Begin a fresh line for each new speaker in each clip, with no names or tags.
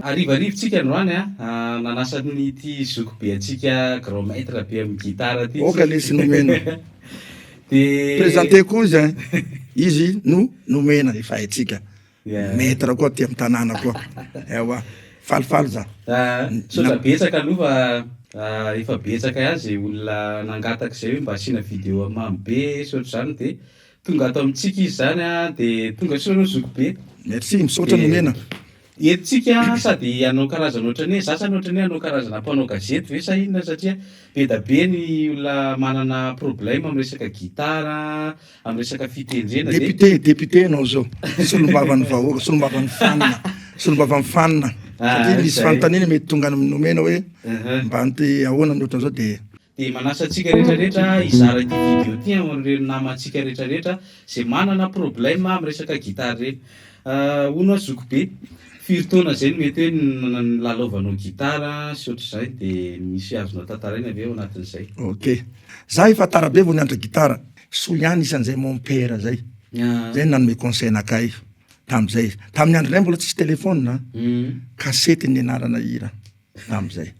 Arivarivotsika androany nanasany ity zoko be atsika grand maître be amin'ny gitara ty.
Oka lesy nomena.
De
présenté koa izy izy nomena efa haitsika. Maître koa ty amin'ny tanàna koa. Ewa falifaly za.
Sotra betsaka aloha fa efa betsaka azy olona nangataka zay hoe mba asina vidéo mamy be sotry zany de tonga ato amintsika izy zany de tonga soa zoko be.
Merci misaotra nomena.
Etsika sady anao karazana ohatrany hoe zasany ohatrany hoe anao karazana mpanao gazety ve sa inona satria be da be ny olona manana problème amin'ny resaka gitara, amin'ny resaka fitendrena de
député anao zao. Solombavan'ny vahoaka, solombavan'ny fanina, solombavan'ny fanina. Satria misy fanontaniana mety tonga amin'ny nomena hoe mba anty ahoana ny ohatran'izao de
manasa antsika rehetrarehetra izara ity vidéo ty amin'ireny namantsika rehetrarehetra zay manana problème amin'ny resaka gitara reny. Hono zoko be firy taona zay mety hoe lalaovanao gitara sy ohatr'izay de misy azonao tantaraina ve ao anatin'izay?
Ok. Za efa tara be vao nianatra gitara. So ihany isan'izay mon père zay. Zay nanome conseil nakay tam'izay. Tamin'ny andro ray mbola tsisy téléphone kasety ny anarana hira tam'izay.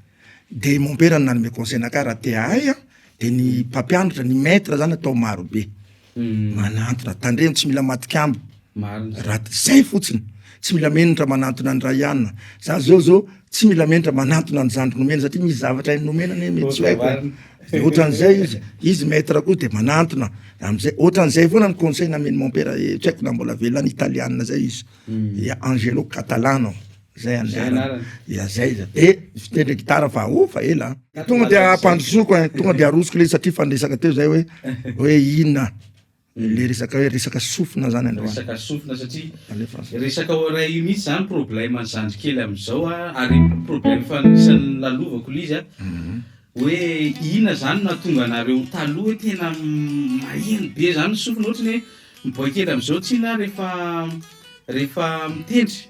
De mon père nanome conseil nakay raha te ahay de ny mpampianatra ny maître zany atao maro be. Manantona tandremo tsy mila matikambo. Raha zay fotsiny. Tsy mila menitra manantona ny ray ianina. Za zao tsy mila menitra manantona ny zandry nomena satria misy zavatra ny nomena ne mety tsy haiko. De ohatran'izay izy maître koa de manantona. Am'izay ohatran'izay foana ny conseil nameny mon père tsy haiko na mbola velany italiana zay izy. Angelo Catalano zay anarany. Ya zay de fitendry gitara fa ela. Tonga de ampandrosoko tonga de arosoko le satria fandresaka teo zay hoe inona le resaka sofina zany andro.
Resaka sofina satria resaka oray io mihitsy zany problème ny zandry kely am'izao ary problème fa nisan'ny lalovako izy hoe inona zany nahatonga anareo taloha tena maheno be zany sofina ohatrany hoe miboaka kely am'izao tsina rehefa mitendry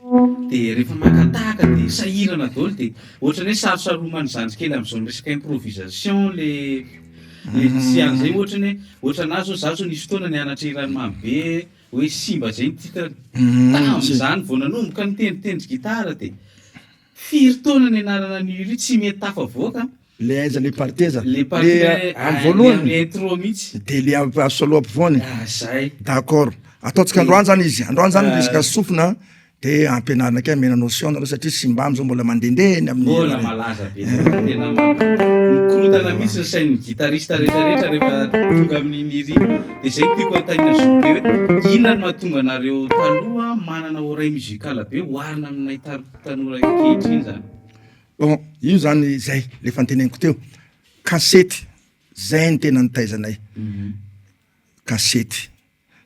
de rehefa makataka de sahirana daholo de ohatrany hoe sarosaromany zandry kely am'izao resaka improvisation le tsy an'izay ohatrany hoe ohatranazy zao za nisy fotoana nianatra iranomamy be hoe simba zay ny titrany tam'izany vao nanomboka nitendritendry gitara de firy taona ny anarana an'io tsy mety tafavoaka
le aiza le parteza
le amin'ny voalohany le intro mihitsy
de le solo ampovoany
zay
d'accord ataontsika androany zany izy androany zany resaka sofina de ampianarina akay mena notion nareo satria simbamy zao mbola mandendeny
mbola malaza be tena mikorotana mihitsy ny sain'ny gitariste rehetrarehetra rehefa tonga amin'iny ry de zay tiako antanina zobe hoe inona no mahatonga anareo taloha manana oreille musicale be oharina aminay tanora ankehitriny zany.
Bon io zany zay le fanteneniko teo kasety zay ny tena nitaizanay kasety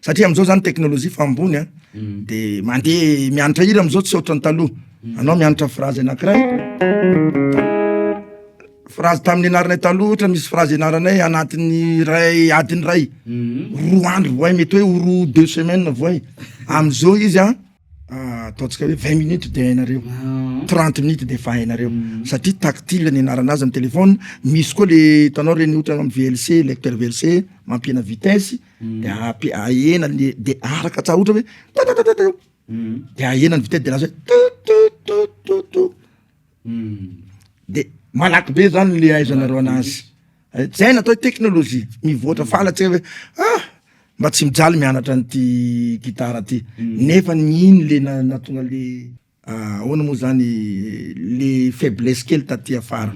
satria am'izao zany teknôlôjia fa ambony de mandeha mianatra hira am'izao tsy ohatrany taloha anao mianatra phrase anankiray phrase tamin'ny anaranay taloha ohatra misy phrase anaranay anatin'ny ray adiny ray roa andro voay mety hoe roa 2 semaines voay am'izao izy ataontsika hoe 20 minutes de hainareo 30 minutes de fa hainareo satria tactile ny anaranazy amin'ny telefone misy koa le hitanao reny ohatra amin'ny VLC lecteur VLC mampiena vitesse de ahena de araka tsara ohatra hoe de ahena ny vitesse de laza hoe de malaky be zany le aizanareo anazy zay natao teknôlôjia mivoatra falatsika hoe mba tsy mijaly mianatra an'ity gitara ty nefa iny le natonga le ahoana moa zany le faiblesse kely taty afara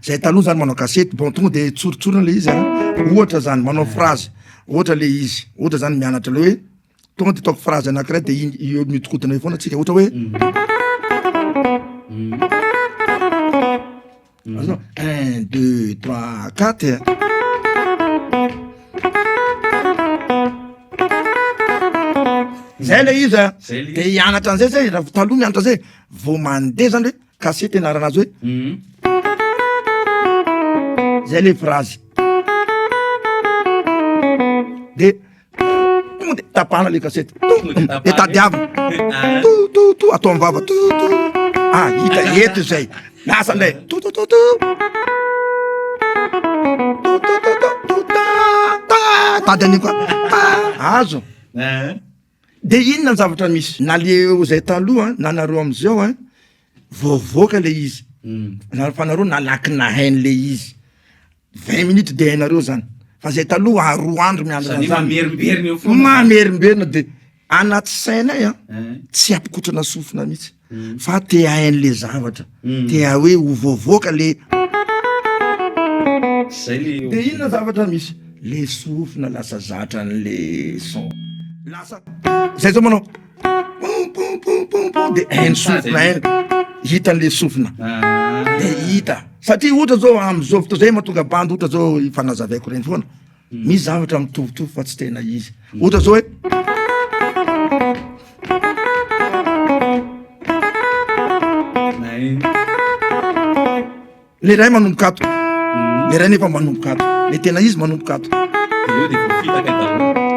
zay taloha zany manao kasety bon tonga de tsorotsorona le izy ohatra zany manao phrase ohatra le izy ohatra zany mianatra le hoe tonga de ataoko phrase anankiray de io mitokotina foana tsika ohatra hoe 1 2 3 4 zay le izy de hianatra an'izay zay raha taloha mianatra zay vao mandeha zany hoe kasety anaranazy hoe zay le phrase de tonga de tapana le kasety de tadiavina to atao amivava hita eto zay lasa ndray tady aniko azo de inona ny zavatra misy na leo zay taloha na nareo am'izao a voavoaka le izy fa nareo nalaky nahainy le izy 20 minutes de hainareo zany fa zay taloha 2 andro mamerimberina de anaty sainay a tsy ampikotrana sofina mihitsy fa te hain'le zavatra te hoe ho voavoaka le de inona zavatra misy le sofina lasa zatra an'le son lasa zay zao manao de hainy sofina hainy hitan'le sofina de hita satria ohatra zao am'izao fotoa zay mahatonga bandy ohatra zao ifanazavaiko reny foana misy zavatra mitovitovy fa tsy tena izy ohatra zao hoe le ray manomboka ato le ray nefa manomboka ato le tena izy manomboka ato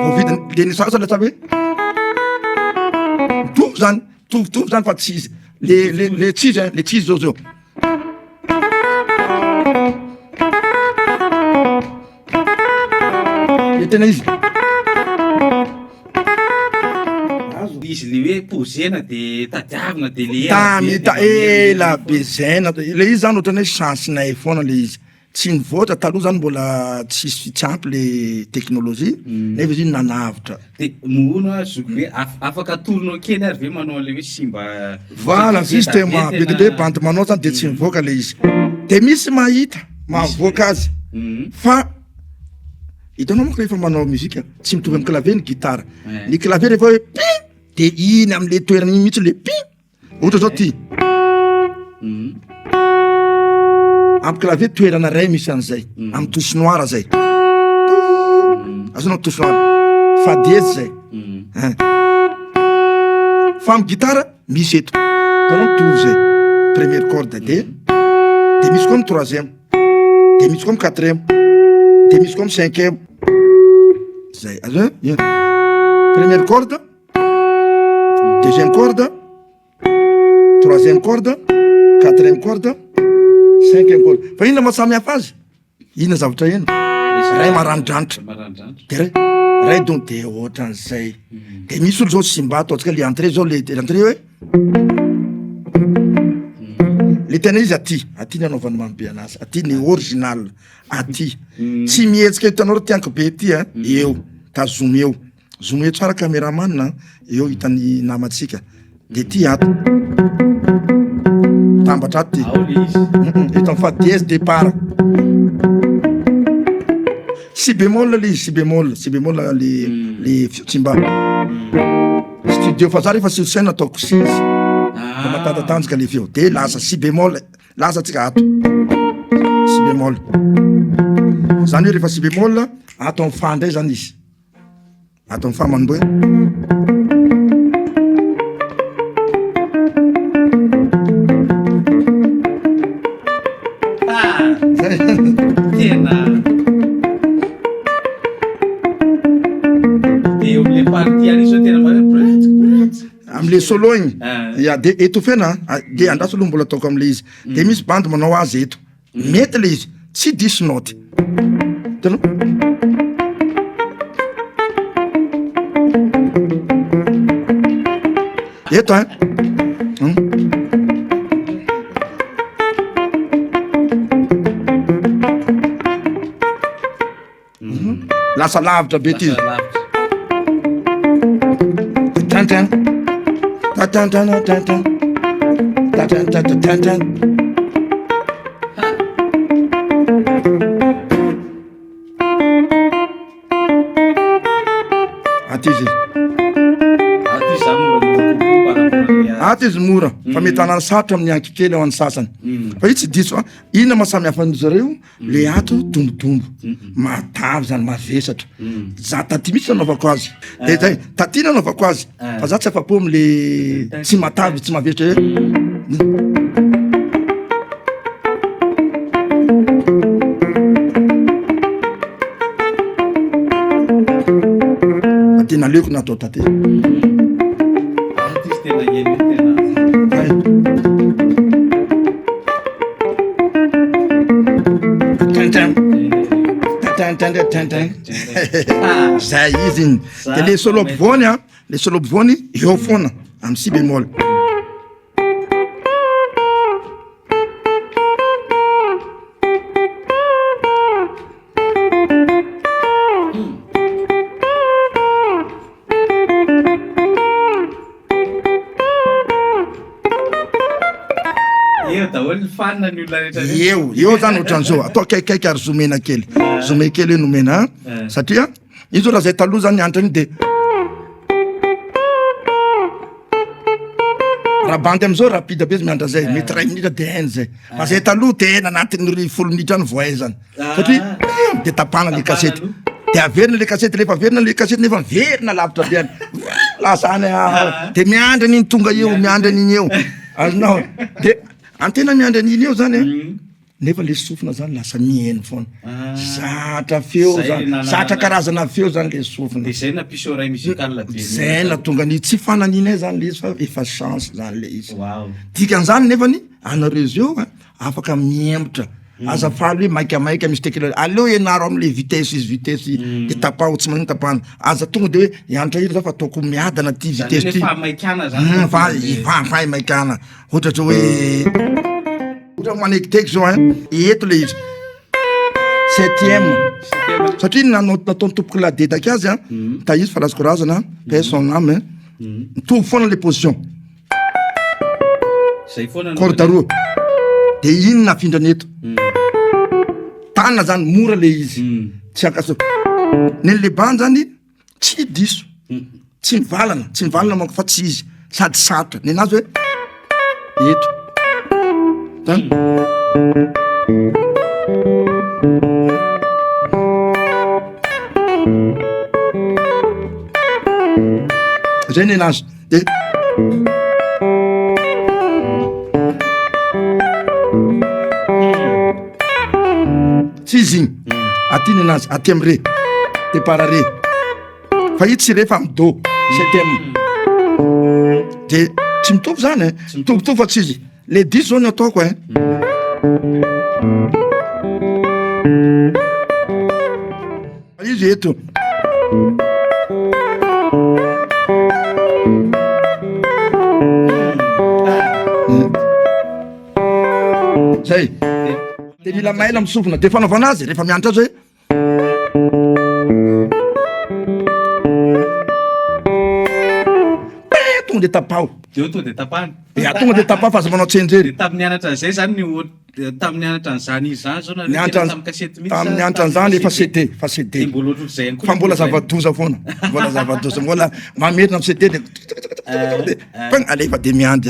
voavita le ny sasa la tsavy hoe mitovy zany fa tsy izy le tsizy zao le tena izy
izy le hoe pozena de tadiavina de le
tamita ela bezena le izy zany ohatrany hoe chancenay foana le izy tsy nivoatra taloha zany mbola tsisy fitsampy le teknôlôjia nefa izy iny nanavitra
de mono azoko hoe afaka atoronao kely ary ve manao le hoe simba
voilà système be de be bande manao zany de tsy mivoaka le izy de misy mahita mahavoaka azy fa hitanao manko rehefa manao muzika tsy mitovy amy clavier ny gitara ny clavier rehefa hoe pin de iny am'le toerana iny mihitsy le pin ohatra zao ty amy clavier toerana ray misy an'izay amy touche noire zay azonao touche noire fa dièse zay fa amy gitara misy eto tanao mitovy zay première corde de misy koa amy troisième de misy koa amy quatrième de misy koa amy cinquième zay azo première corde deuxième corde troisième corde quatrième corde cinquième corde fa inona mahasamy hafa azy inona zavatra eny ray maranidranitra de ray donc de ohatran'izay de misy olo zao simba ataotsika le entrée zao le entrée hoe le tena izy aty ny anaovany mambe anazy aty ny original aty tsy mihetsika hitanao ro tianko be ty eo tazomy eo tsara caméraman eo hitany namatsika de ty ato tambatra ato ty eto fa dièse départ si bémol le si bémol le fiotimba studio fa za rehefa sur scène ataoko 6 fa matatatanjaka le fio de lasa si bémol lasa tsika ato si bémol zany hoe rehefa si bémol ato amy fa ndray zany izy ato amy fa manomboe
tena de omle parti aliso tena
amle solo igny ya de etofena de andraso aloha mbola ataoko amle izy de misy bandy manao azy eto mety le izy tsy diso note tena eto lasa lavitra be ty tantan tantan tantan tantan tantan aty izy mora fa mety anany sarotra amin'ny anky kely ao an'ny sasany fa io tsy diso inona mahasamy hafa zareo le ato dombodombo matavy zany mavesatra za taty misy anaovako azy de zay taty nanaovako azy fa za tsy afa-po amle tsy matavy tsy mavesatra hoe tena leoko natao taty zay izy iny de le solo ampovoany le solo ampovoany eo foana amin'ny si bémol. eo zany ohatran'izao atao kaikaiky ary zomena kely zome kely hoe nomena satria izy zao raha zay taloha zany nianatra iny de raha bandy am'izao rapide be izy miandra zay mety 3 minitra de hainy zay fa zay taloha tena anatin'ny 10 minitra any voaizany satria de tapana le kasety de averina le kasety rehefa averina le kasety nefa verina lavitra be any lasany de miandra an'iny tonga eo miandra an'iny eo azonao de antena miandra an'iny eo zany nefa le sofina zany lasa mihaino foana zatra feo zany zatra karazana feo zany le sofina zay na tonga ny tsy fananinay zany le izy fa efa chance zany le izy dikan'izany nefany anareo zio afaka miembotra azafaly hoe maikamaika misy tekela aleo ianaro am'le vitesse izy vitesse de tapaho tsy manino tapahana aza tonga de hoe ianatra iny za fa ataoko miadana ty vitesse ty fa maikana ohatra hoe ohatra manekiteky zao eto le izy 7e satria nataony tompoko ladetaky azy ta izy fa lazako razana paix son âme mitovy foana le position corde roa de iny nafindrany eto tanana zany mora le izy tsy akaso neny le bany zany tsy diso tsy mivalana manko fa tsy izy sady satra nenazy hoe eto zany zay nenazy de tsy izy igny aty nenazy aty amy re de parare fa io tsy re fa amy do 7e de tsy mitovy zany mitovitovy fa tsy izy le 10 zao ny ataoko izy eto zay de mila maila misofina de fanaovana azy rehefa mianatra azy hoe tonga de tapaho
tonga de tapahana
tonga de tapaho fa aza manao tsenjery
tamin'ny anatra an'izay zany tamin'ny anatra an'izany izy zany zao
tamin'ny anatra an'izany efa CD fa CD fa mbola zava-doza foana mbola zava-doza mbola mamerina amy CD de alefa de miandy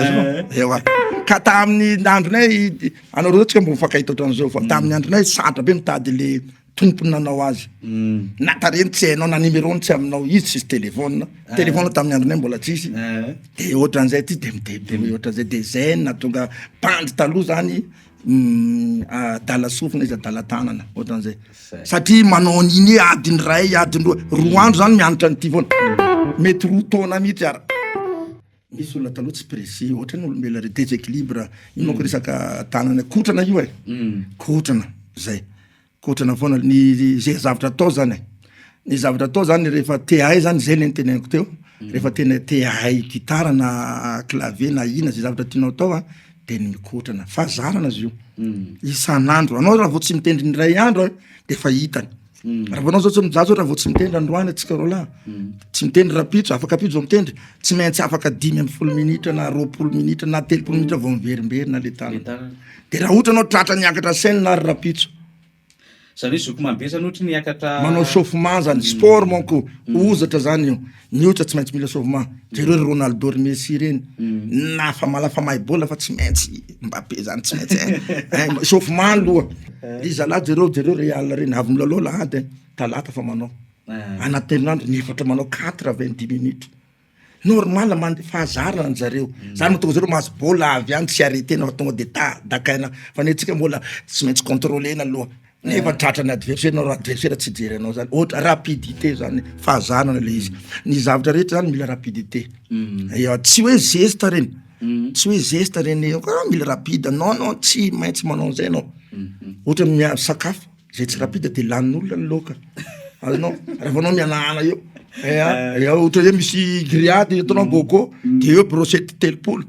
ewa ka tamin'ny andronay anareo tsika mbo mifankahita ohatran'izao fa tamin'ny andronay satra be mitady le tompony nanao azy na tareny tsy hainao na numéro-ny tsy aminao izy tsisy téléphone tamin'ny andronay mbola tsisy de ohatran'izay ty de midebe ohatran'izay de zay natonga bandy taloha zany adala sofina izy adala tanana ohatran'izay satria manao an'iny adiny ray adiny roa andro zany mianatra nyty foana mety 2 taona mihitsy ara misy olona taloha tsy précis ohatra ny olombela re déséquilibre ino manko resaka tanana kotrana io kotrana zay kotrana foana ny zay zavatra atao zany ny zavatra atao zany rehefa tehay zany zay le niteneniko teo rehefa tena tehay gitara na clavier na ina zay zavatra tianao atao de ny mikotrana fa zarana azy io isan'andro anao raha vao tsy mitendry ny ray andro de fa hitany raha vanao zao raha vao tsy mitendry androany atsika rola tsy mitendry rapitso afaka pitso vao mitendry tsy maintsy afaka 10 minitra na 20 minitra na 30 minitra vao miverimberina le tana de raha ohatra anao tratra niakatra sainy na rapitso
zany hoe zoko mambesany ohatra niakatra
manao chauffement zany sport manko ozatra zany io ny ohatra tsy maintsy mila chauffement jereo Ronaldo ry Messi reny na fa malafa mahay bola fa tsy maintsy Mbappé zany tsy maintsy chauffement aloha izy ala jereo Real reny avy milalao lahady talata fa manao anaty herinandro nefatra manao 90 minitra normal mandeha fahazarana zareo zany mahatonga zareo mahazo bola avy any tsy arretena fa tonga de dakaina fa netsika mbola tsy maintsy contrôlena aloha nefa tratra ny adversaire nao adversaire tsy jery anao zany ohatra rapidité zany fahazarana le izy ny zavatra rehetra zany mila rapidité tsy hoe geste reny tsy hoe geste reny mila rapide non tsy maintsy manao zay anao ohatra sakafo zay tsy rapide de lanin'olona ny loka azonao raha vanao mianahana eo ohatra hoe misy grillade atanao gogo de eo brochette telopolo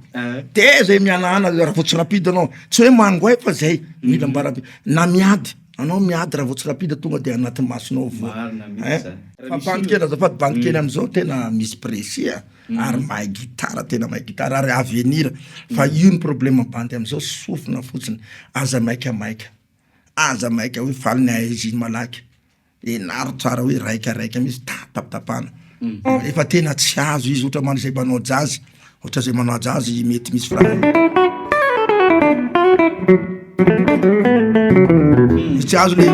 de zay mianana ravotsy rapide anao tsy hoe mangoay fa zay mila mbarabe na miady anao miady ravotsy rapide tonga de anaty masonao vo fa bandikely azafady bandikely am'izao tena misy précis ary mahay gitara tena mahay gitara ary avenir fa io ny problème bandy am'izao sofina fotsiny aza maika hoe faliny aiziny malaky enaro tsara hoe raika misy tapatapana efa tena tsy azo izy ohatra manao zay manao jazz ohatra zay manao jazz mety misy tsy azo le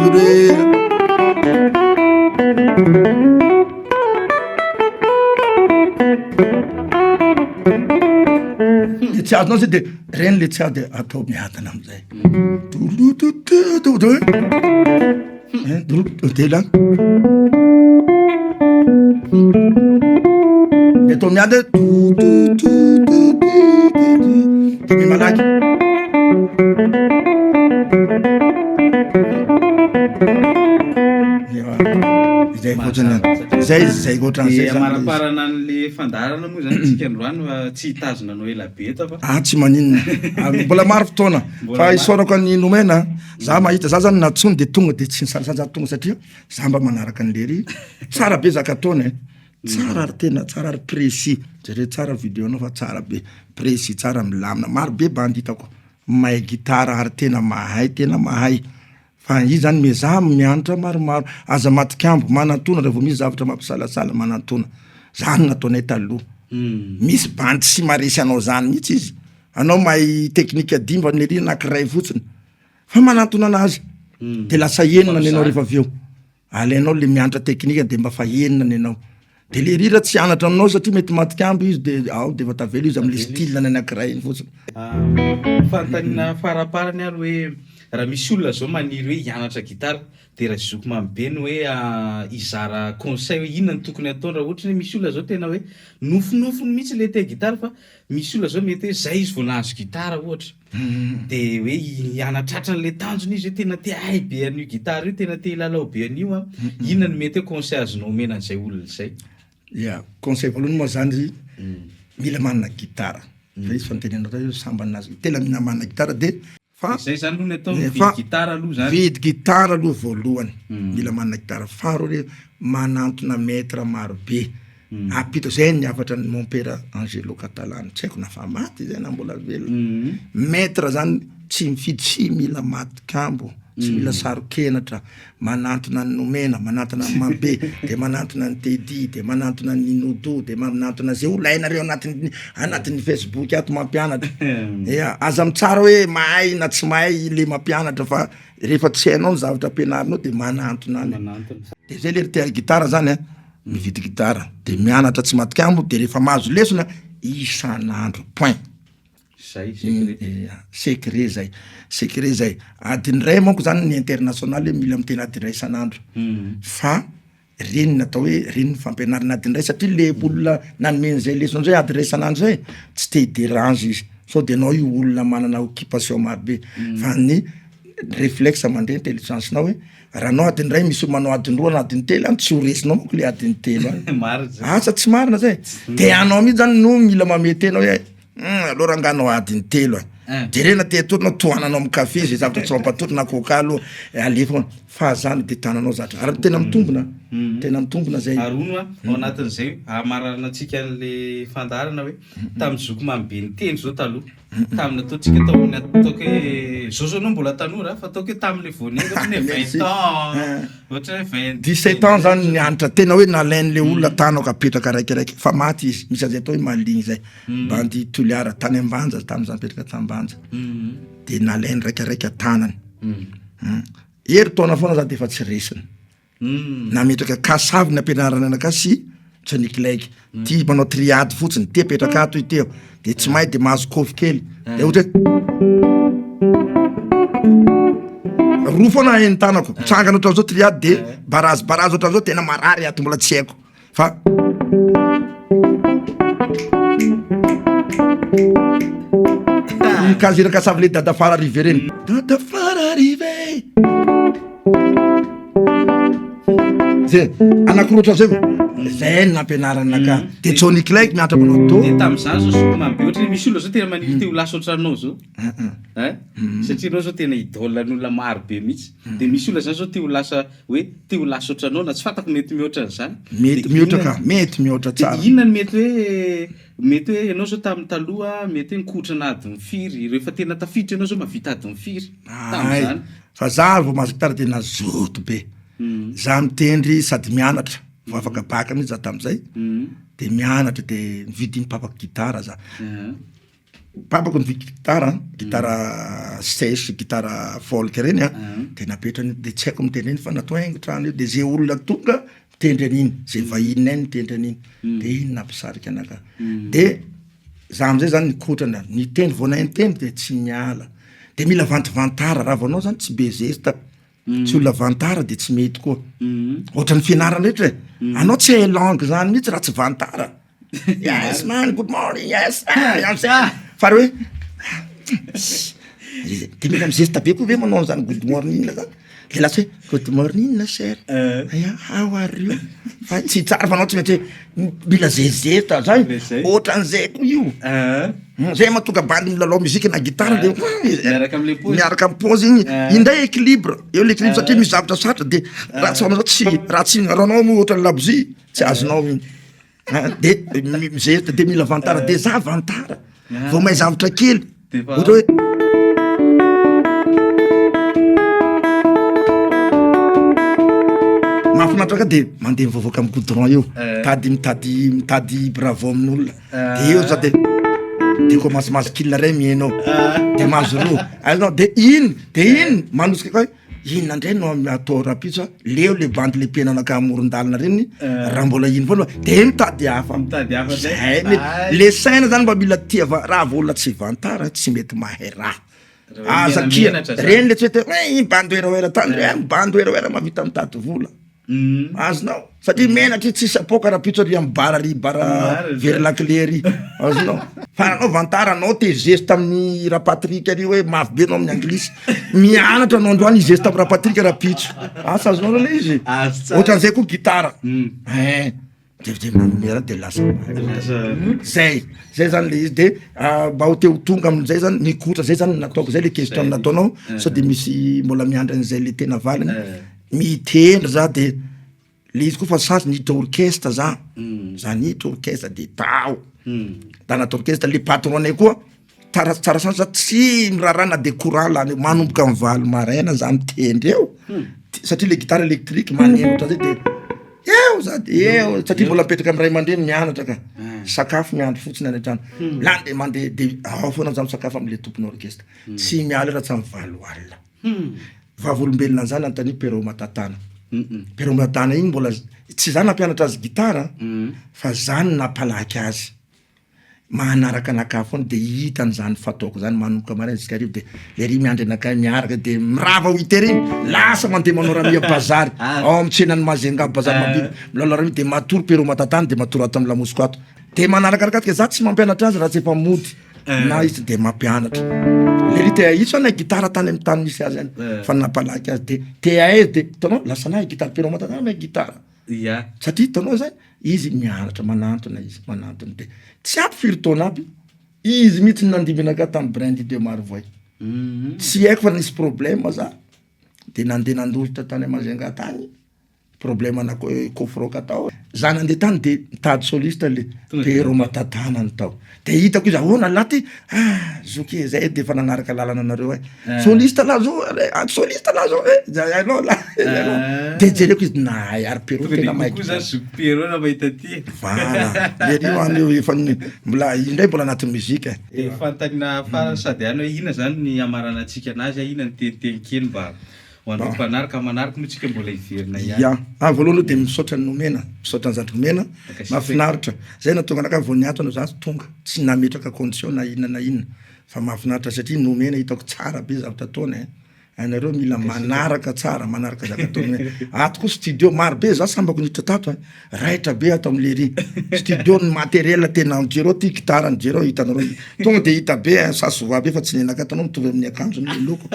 tsy azonao zay de reny le tsy azo de atao miadana am'izay de la de atao miady de malaky zay ohatran'zay
amaraparana an'le fandarana moa zany tsika androany fa tsy hitazona anao ela be ta fa
tsy maninona mbola maro fotoana fa isaorako ny nomena za mahita za zany natsony de tonga de tsy nisalasaja tonga satria za mba manaraka an'lery tsara be zaka ataony tsara ary tena tsara ary précis jare tsara video anao fa tsara be précis tsara milamina maro be bandy hitako mahay gitara ary tena mahay fa i zany mezaha mianatra maromaro aza matikambo manantona rehefa misy zavatra mampisalasala manantona zany nataonay taloha misy bandy sy maresy anao zany mihitsy izy anao mahay teknika dimba nery anankiray fotsiny fa manantona anazy de lasa enina ny anao rehefa avy eo alainao le mianatra teknika de mba fa enina ny anao de le rira tsy anatra aminao satria mety matikambo izy de de fa tavelo izy am'le style ny anankiray iny fotsiny
fantanina faraparany ary hoe raha misy olona zao maniry hoe hianatra gitara de raha zoko mamibeny hoe izara conseil hoe inona ny tokony atao raha ohatra hoe misy olona zao tena hoe nofinofiny mihitsy le te gitara fa misy olona zao mety hoe zay izy vao nahazo gitara ohatra de hoe hianatratra an'le tanjony izy hoe tena te hay be an'io gitara io tena te hilalao be an'io inona ny mety hoe conseil azonao omena an'izay olona zay
conseil voalohany moa zany mila manana gitara fa izy fantenenao ta samba anazy tena mila manana gitara de
zay zany aloha ny atao vidy gitara aloha zany
vidy gitara aloha voalohany mila manana gitara faro hoe manantona maître maro be apito zay ny afatra ny mon père Angelo Catalano tsy haiko na fa maty zay na mbola velona maître zany tsy mifidy tsy mila matikambo tsy mila sarokenatra manantona ny nomena manantona ny mambe de manantona ny tedi de manantona ny nodo de manantona zay olainareo anatin'ny Facebook ato mampianatra aza mitsara hoe mahay na tsy mahay le mampianatra fa rehefa tsy hainao ny zavatra ampianarinao de manantona any de zay le tea gitara zany mividy gitara de mianatra tsy matikambo de rehefa mahazo lesona isan'andro point secret zay adiny ray manko zany ny international mila mitena adiny ray isan'andro fa reny natao hoe reny fampianarana adiny ray satria le olona nanomeny zay lesona zay adiny ray isan'andro zay tsy te dérange izy sao de anao io olona manana occupation marobe fa ny réflexe mandeha intelligence nao hoe raha anao adiny ray misy manao adiny roa na adiny telo any tsy ho resinao manko le adiny telo asa tsy marina zay de anao mihitsy zany no mila mamety anao hoe aloha ranganao adiny telo de rena te atotonao tohananao amy kafe zay zavatra tsy mampatoto na coca aloha alefa fa zany de tananao zatra ary tena mitombona zay
arono ao anatin'izay amarana antsika an'le fandarana hoe tamin'ny zoko mambe ny teny zao taloha tamina ataontsika ataoko hoe zao anao mbola tanora fa ataoko hoe tamin'le voanenga hoe 20 ans ohatra hoe
17 ans zany nianatra tena hoe nalain'le olona tanako apetraka raikiraiky fa maty izy misy azy atao hoe maligny zay bandy toliara tany ambanja tam'izany petraka tambanja de nalainy raikiraiky atanany ery taona foana za de efa tsy resiny nametraka kasavy ny ampianarana anakasy tsy niklaiky ty manao triady fotsiny te petraka ato iteo de tsy mahay de mahazo kofy kely de ohatra roa foana eny tanako mitsangana ohatran'izao triady de barazy ohatran'izao tena marary ato mbola tsy haiko fa kaziraka kasavy le dada fara arrivé reny dada fara arrivé zay anakiroatra zay zay nampianaranaka de Johnny Clegg miatra manao
de tam'izany zao sokomamy be ohatry misy olona zao tena maniry te ho lasa ohatranao zao satria anao zao tena idolan'olona maro be mihitsy de misy olona zany zao te ho lasa hoe te ho lasa ohatranao na tsy fantako mety mihoatra n'izany
mety mihoatra ka mety mihoatra tsara
inona ny mety hoe ianao zao tamin'ny taloha mety hoe nikotrana adiny firy rehefa tena tafiditra ianao zao mahavita adiny firy tam'izany
fa za vao mahazo gitara tena zoto be za mitendry sady mianatra vao afaka baka mihitsy za tam'izay de mianatra de nividiny papako gitara za papako nividy gitara sèche gitara folk reny de napetrany de tsy haiko mitendry iny fa natao haingo trano io de zay olona tonga mitendry an'iny zay vahiny any mitendry an'iny de iny nampisarika anaka de za am'izay zany nikotrana nitendry vao naintendry de tsy miala de mila vantivantara raha vao anao zany tsy be zesta tsy olona vantara de tsy mety koa ohatrany fianarana rehetra anao tsy hay langue zany mihitsy raha tsy vantara yes man good morning yes fa hoe de mila mizesta be koa ve manao zany good morning zany de lasa hoe good morning sir how are you fa tsy tsara fa anao tsy mety hoe mila zezeta zay ohatran'izay koa io zay mahatonga bandy milalao muzika na gitara de miaraka amy pose igny indray équilibre eo l'équilibre satria misy zavatra satra de raha tsy anao tsy raha tsy ranao mo ohatran'ny labozy tsy azonao igny de mizesta de mila vantara de za vantara vao mahay zavatra kely ohatra hoe mahafinaritra ka de mandeha mivoavoaka amy goudron io mitady bravo amin'olona de eo za de commence masikila ray mihainao de mahazo roa azonao de iny manosika koa inona ndray no atao rapitso leo le bandy le mpiananaka amoron-dalana reny raha mbola iny foana de mitady hafa le saina zany mba mila tia raha volona tsy vantara tsy mety mahay raha satria reny le tsy hoe bandy oeraoera tany bandy oeraoera mavita mitady vola azonao satria menatry tsisy apoka rapitso ary amy bara very laklery azonao fa anao vantara anao te geste amin'ny rapatrika ary hoe mafy be anao amin'ny anglisy mianatra anao androany geste amy rapatrika rapitso asa azonao le izy ohatran'izay koa gitara de manomera de lasa zay zany le izy de mba ho teo tonga am'zay zany mikotra zay zany nataoko zay le question nataonao sao de misy mbola miandra an'izay le tena valiny mitendry za de le izy koa fa sasy niditra orchestre za niditra orchestre de tao da nata orchestre le patronay koa tsara sany za tsy mirarana de courant lany manomboka mivaly maraina za mitendry eo satria le gitara électrique manenotra zay de eo za de eo satria mbola mipetraka amy ray aman-dreny mianatra ka sakafo miandry fotsiny any an-trano lany de mandeha de ao foana za misakafo am'le tompony orchestre tsy miala raha tsy mivaly alina vavolombelona zany antany pero matatana igny mbola tsy zany nampianatra azy gitara fa zany nampalaky azy manaraka anakahy foana de hitany zany fataoko zany manomboka maraina zisika arivo de le ry miandry anakahy miaraka de mirava 8h igny lasa mandeha manao ramia bazary ao amy tsenany mazenga bazary mabiby milalao ramia de matory pero matatana de matory ato amy lamosiko ato de manaraka anakahy za tsy mampianatra azy raha tsy efa mody na izy de mampianatra le ry te iso anay gitara tany amy tany misy azy any fa nampalaky azy de te azy de tanao lasa nahy gitara pero matatana mahay gitara satria tanao zay izy mianatra manantona izy manantona de tsy ampy firy taona aby izy mihitsy nandimby anakahy tamy Brindy de Marvoy tsy haiko fa nisy problème za de nandeha nandositra tany Mazenga tany problème anako kofroka tao za nandeha tany de mitady soliste le pero matatana ny tao de hitako izy ahoana laty zoky zay de fa nanaraka lalana anareo soliste lazo alô la de jereko izy nahay ary pero tena maiky voilà le rio anio efa mbola indray mbola anaty muzika
fantanina fara sady ano ina zany ny amarana atsika anazy ina ny teniteny kely mba hoanao mpanaraka manaraka moa tsika mbola iverina
ihany voalohany de misaotra ny nomena misaotra ny zandry nomena mahafinaritra zay natonga anakahy vao niato anao zany tonga tsy nametraka condition na inona fa mahafinaritra satria nomena hitako tsara be zavatra ataony anareo mila manaraka tsara manaraka zavatra ataony ato koa studio maro be za sambako niditra tato raitra be ato am'le ry studio ny matériel tena jereo ty gitara ny jereo hitanareo tonga de hita be sasova be fa tsy nenaka tanao mitovy amin'ny akanjo ny loko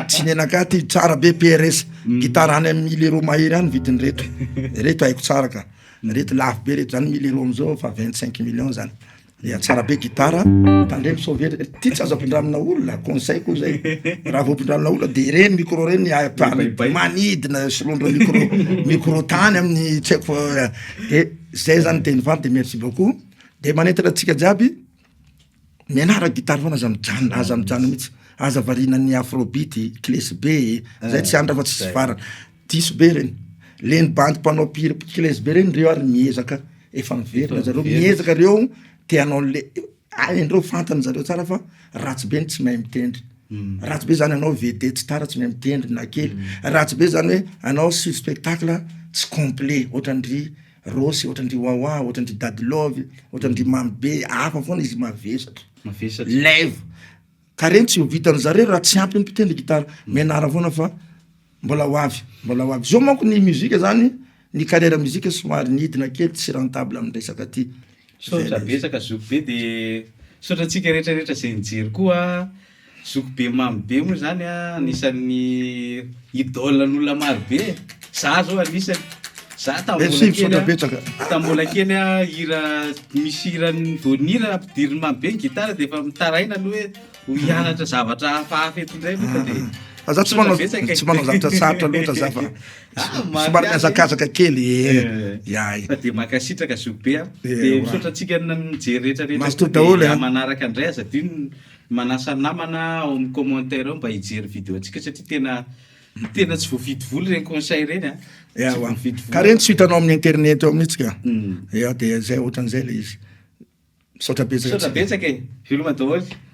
tsy nenaka ty tsara be PRS gitara any amy 1000 € mahery any vidiny reto haiko tsara ka reto lafo be reto zany 1000 € amizao fa 25 millions zany. Ya tsara be gitara tandremy sauver ty tsy azo ampindramina olona conseil koa zay raha vao ampindramina olona de reny micro reny manidina solondro micro tany amin'ny tsy haiko fa de zay zany teny vary de merci beaucoup de manentana antsika jiaby mianara gitara foana aza mijano mihitsy aza varina ny afrobeat clés be zay tsy andra fa tsy vara diso be reny leny bandy mpanao clés be reny reo ary miezaka efa miverina zareo miezaka reo te anao le endreo fantany zareo tsara fa ratsy be ny tsy mahay mitendry ratsy be zany anao VD tsy tara tsy mahay mitendry na kely ratsy be zany hoe anao sur spectacle tsy complet ohatrandry Rosy ohatrandry Wawa ohatrandry Daddy Love ohatrandry Mamy be hafa foana izy mavesatra live ka reny tsy ho vitan'ny zareo raha tsy ampy ny mpitendry gitara mianara foana fa mbola ho avy zao manko ny muzika zany ny carrière muzika somary nidina kely tsy rentable amin'ny resaka ty
saotra betsaka zoko be de saotratsika rehetrarehetra zay nijery koa zoko be Mamy be moa zany anisan'ny idolan'olona maro be za zao anisany za tambola kely hira misy hirany vonira ampidiriny Mamy be ny gitara de efa mitaraina aloha hoe ho hianatra zavatra hafahafa eto indray moa de
za tsy manao zavatra sarotra loatra za fa somary miazakazaka kely
fa de makasitraka zoko be de misaotratsika mijery rehetrarehetra manaraka andray aza dy manasa namana ao amin'ny commentaire ao mba hijery vidéo atsika satria tena tsy voavidy voly reny conseil reny
ka reny tsy hitanao amin'ny internet ao mihitsika de zay ohatran'izay le izy misaotra betsaka
veloma daholo